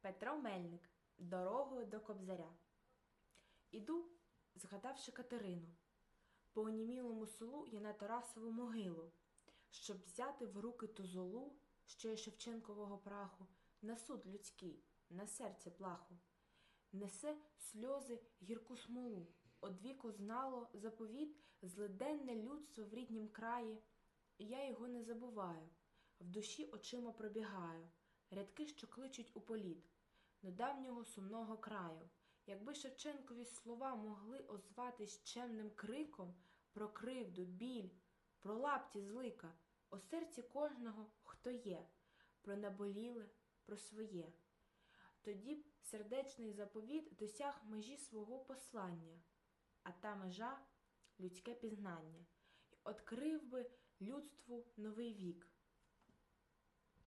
Петро Мельник. Дорогою до Кобзаря. Іду, згадавши Катерину. По онімілому селу я на Тарасову могилу, щоб взяти в руки ту золу, що є Шевченкового праху, на суд людський, на серце плаху. Несе сльози гірку смолу, одвіку знало заповіт злиденне людство в ріднім краї. І я його не забуваю, в душі очима пробігаю, рядки, що кличуть у політ до давнього сумного краю. Якби Шевченкові слова могли озватись чемним криком про кривду, біль, про лапті злика, о серці кожного, хто є, про наболіле, про своє. Тоді б сердечний заповіт досяг межі свого послання, а та межа – людське пізнання, і открив би людству новий вік.